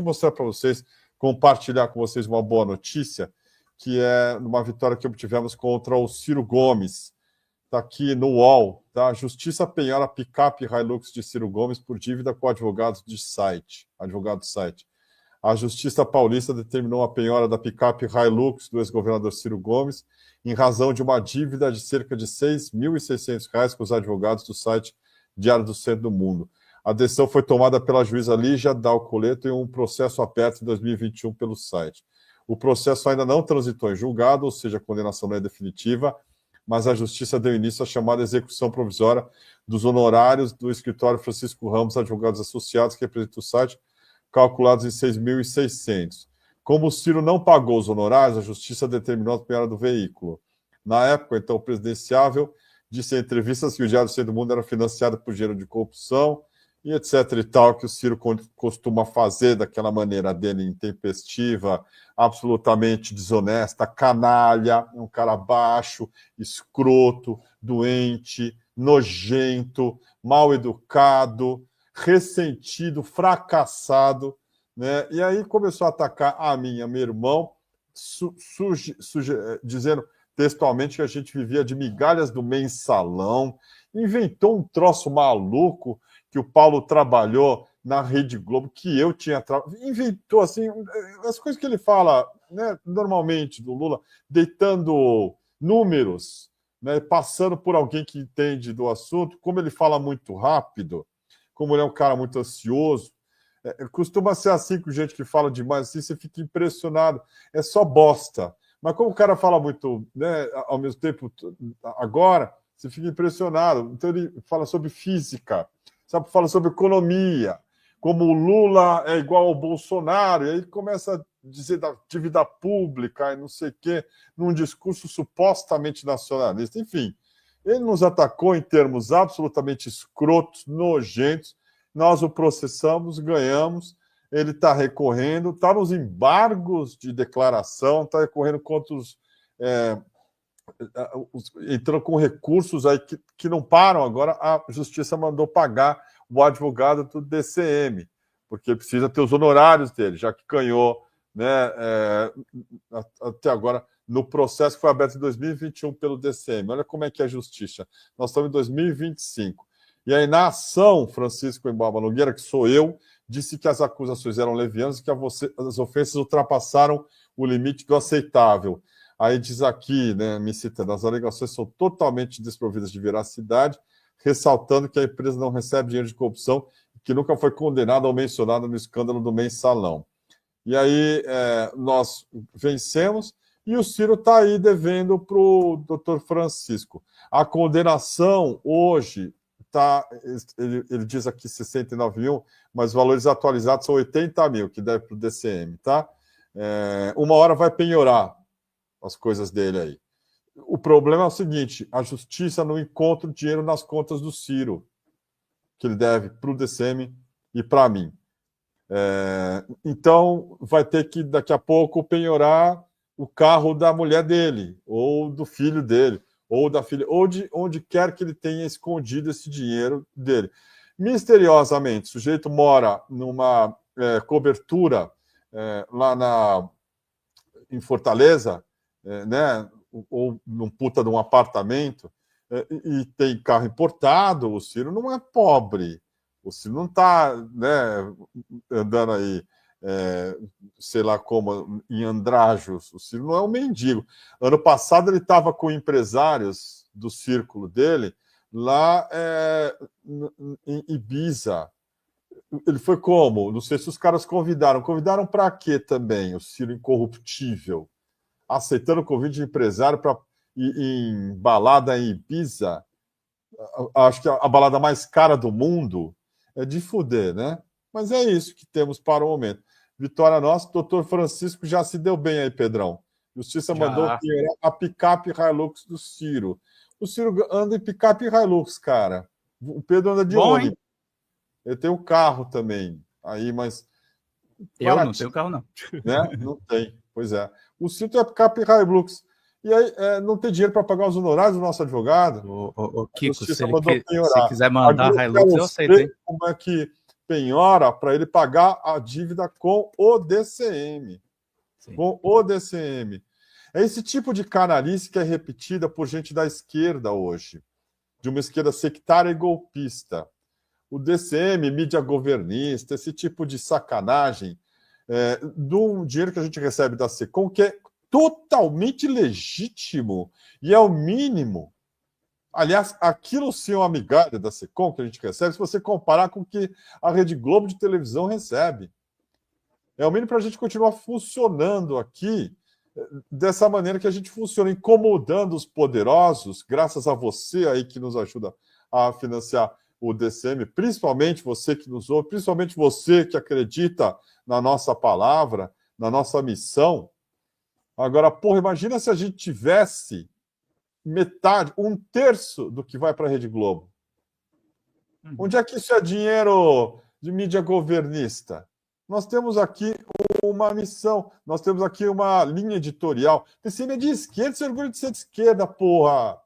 eu mostrar para vocês, compartilhar com vocês uma boa notícia, que é uma vitória que obtivemos contra o Ciro Gomes. Está aqui no UOL, tá? A Justiça penhora picape Hilux de Ciro Gomes por dívida com advogado do site. A Justiça Paulista determinou a penhora da picape Hilux do ex-governador Ciro Gomes em razão de uma dívida de cerca de R$ 6.600 com os advogados do site Diário do Centro do Mundo. A decisão foi tomada pela juíza Lígia Dalcoleto em um processo aberto em 2021 pelo site. O processo ainda não transitou em julgado, ou seja, a condenação não é definitiva, mas a Justiça deu início à chamada execução provisória dos honorários do escritório Francisco Ramos Advogados Associados, que representa o site, calculados em 6.600. Como o Ciro não pagou os honorários, a Justiça determinou a penhora do veículo. Na época, então, o presidenciável disse em entrevistas que o Diário do Centro do Mundo era financiado por dinheiro de corrupção e etc. e tal, que o Ciro costuma fazer daquela maneira dele, intempestiva, absolutamente desonesta, canalha, um cara baixo, escroto, doente, nojento, mal educado, ressentido, fracassado, né? E aí começou a atacar a mim, a meu irmão, dizendo textualmente que a gente vivia de migalhas do mensalão, inventou um troço maluco que o Paulo trabalhou na Rede Globo, que eu tinha inventou assim as coisas que ele fala, né, normalmente do Lula, deitando números, né, passando por alguém que entende do assunto. Como ele fala muito rápido, como ele é um cara muito ansioso, costuma ser assim com gente que fala demais, assim, você fica impressionado, é só bosta. Mas como o cara fala muito, né, ao mesmo tempo, agora, você fica impressionado. Então ele fala sobre física, sabe, fala sobre economia, como o Lula é igual ao Bolsonaro, e aí começa a dizer da dívida pública e não sei o quê, num discurso supostamente nacionalista. Enfim, ele nos atacou em termos absolutamente escrotos, nojentos. Nós o processamos, ganhamos. Ele está recorrendo, está nos embargos de declaração, está recorrendo contra entrando com recursos aí que não param. Agora a Justiça mandou pagar o advogado do DCM, porque precisa ter os honorários dele, já que ganhou, né, até agora no processo que foi aberto em 2021 pelo DCM. Olha como é que é a justiça. Nós estamos em 2025. E aí, na ação, Francisco Embaba Nogueira, que sou eu, disse que as acusações eram levianas e que as ofensas ultrapassaram o limite do aceitável. Aí diz aqui, né, me citando, as alegações são totalmente desprovidas de veracidade, ressaltando que a empresa não recebe dinheiro de corrupção e que nunca foi condenada ou mencionada no escândalo do mensalão. E aí nós vencemos e o Ciro está aí devendo para o doutor Francisco. A condenação hoje está, ele diz aqui 69 mil, mas os valores atualizados são 80 mil, que deve para o DCM, tá? Uma hora vai penhorar as coisas dele aí. O problema é o seguinte: a justiça não encontra o dinheiro nas contas do Ciro, que ele deve para o DCM e para mim. Então, vai ter que, daqui a pouco, penhorar o carro da mulher dele, ou do filho dele, ou da filha, ou de onde quer que ele tenha escondido esse dinheiro dele. Misteriosamente, o sujeito mora numa cobertura lá em Fortaleza, né, ou num puta de um apartamento, e tem carro importado. O Ciro não é pobre. O Ciro não está, né, andando aí, sei lá como, em andrajos. O Ciro não é um mendigo. Ano passado ele estava com empresários do círculo dele lá em Ibiza. Ele foi como? Não sei se os caras convidaram. Convidaram para quê também? O Ciro incorruptível, aceitando o convite de empresário para ir em balada em Ibiza. Acho que a balada mais cara do mundo. É de fuder, né? Mas é isso que temos para o momento. Vitória nossa. Doutor Francisco já se deu bem aí, Pedrão. Justiça mandou a picape Hilux do Ciro. O Ciro anda em picape Hilux, cara. O Pedro anda de ônibus. Ele tem um carro também. Aí, mas... Eu não tenho carro, não. Né? Não tem, pois é. O Ciro tem a picape Hilux. E aí não tem dinheiro para pagar os honorários do nosso advogado. Ô, Kiko, se mandou quiser mandar a Hilux, eu aceito, hein? Como é que penhora para ele pagar a dívida com o DCM. Sim. Com o DCM. É esse tipo de canalice que é repetida por gente da esquerda hoje, de uma esquerda sectária e golpista. O DCM, mídia governista, esse tipo de sacanagem do dinheiro que a gente recebe da SECOM, que é totalmente legítimo e é o mínimo. Aliás, aquilo sim é uma migalha da SECOM que a gente recebe, se você comparar com o que a Rede Globo de televisão recebe. É o mínimo para a gente continuar funcionando aqui dessa maneira que a gente funciona, incomodando os poderosos, graças a você aí que nos ajuda a financiar o DCM, principalmente você que nos ouve, principalmente você que acredita na nossa palavra, na nossa missão. Agora, porra, imagina se a gente tivesse metade, 1/3 do que vai para a Rede Globo. Onde é que isso é dinheiro de mídia governista? Nós temos aqui uma missão, nós temos aqui uma linha editorial. O DCM é de esquerda, você orgulha de ser de esquerda, porra.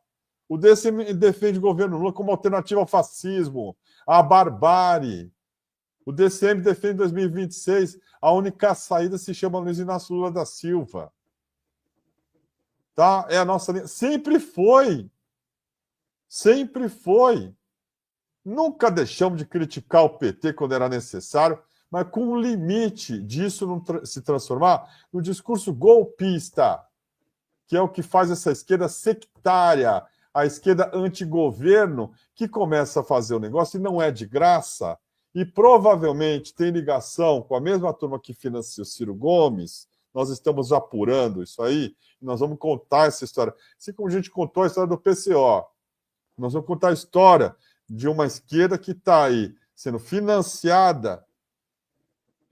O DCM defende o governo Lula como alternativa ao fascismo, à barbárie. O DCM defende em 2026 a única saída se chama Luiz Inácio Lula da Silva. Tá? É a nossa linha. Sempre foi. Sempre foi. Nunca deixamos de criticar o PT quando era necessário, mas com o limite disso não se transformar no discurso golpista, que é o que faz essa esquerda sectária, a esquerda antigoverno, que começa a fazer o negócio e não é de graça, e provavelmente tem ligação com a mesma turma que financia o Ciro Gomes. Nós estamos apurando isso aí, e nós vamos contar essa história. Assim como a gente contou a história do PCO, nós vamos contar a história de uma esquerda que está aí sendo financiada,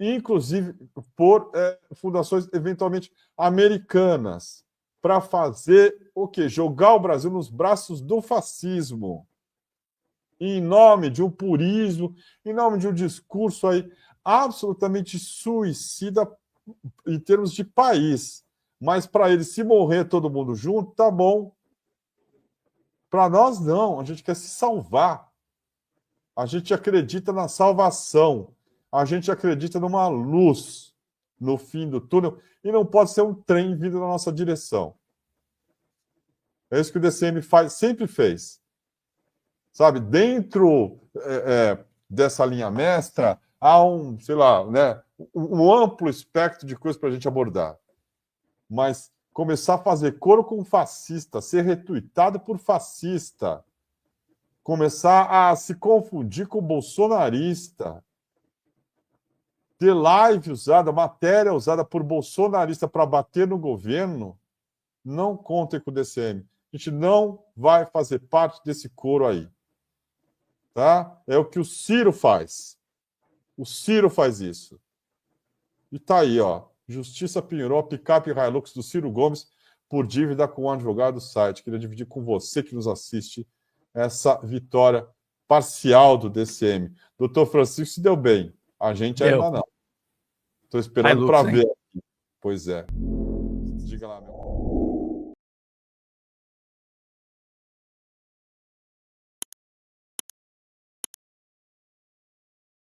inclusive por fundações eventualmente americanas, para fazer o quê? Jogar o Brasil nos braços do fascismo, em nome de um purismo, em nome de um discurso aí absolutamente suicida em termos de país. Mas para eles, se morrer todo mundo junto, tá bom. Para nós, não. A gente quer se salvar. A gente acredita na salvação. A gente acredita numa luz no fim do túnel e não pode ser um trem vindo na nossa direção. É isso que o DCM faz, sempre fez. Sabe, dentro dessa linha mestra, há um, sei lá, né, um amplo espectro de coisas para a gente abordar. Mas começar a fazer coro com fascista, ser retuitado por fascista, começar a se confundir com bolsonarista, ter live usada, matéria usada por bolsonarista para bater no governo, não contem com o DCM. A gente não vai fazer parte desse coro aí. Tá? É o que o Ciro faz. O Ciro faz isso. E tá aí, ó. Justiça penhorou a picape Hilux do Ciro Gomes por dívida com o advogado do site. Queria dividir com você que nos assiste essa vitória parcial do DCM. Doutor Francisco se deu bem. A gente ainda não. Estou esperando para ver. Pois é. Diga lá, meu.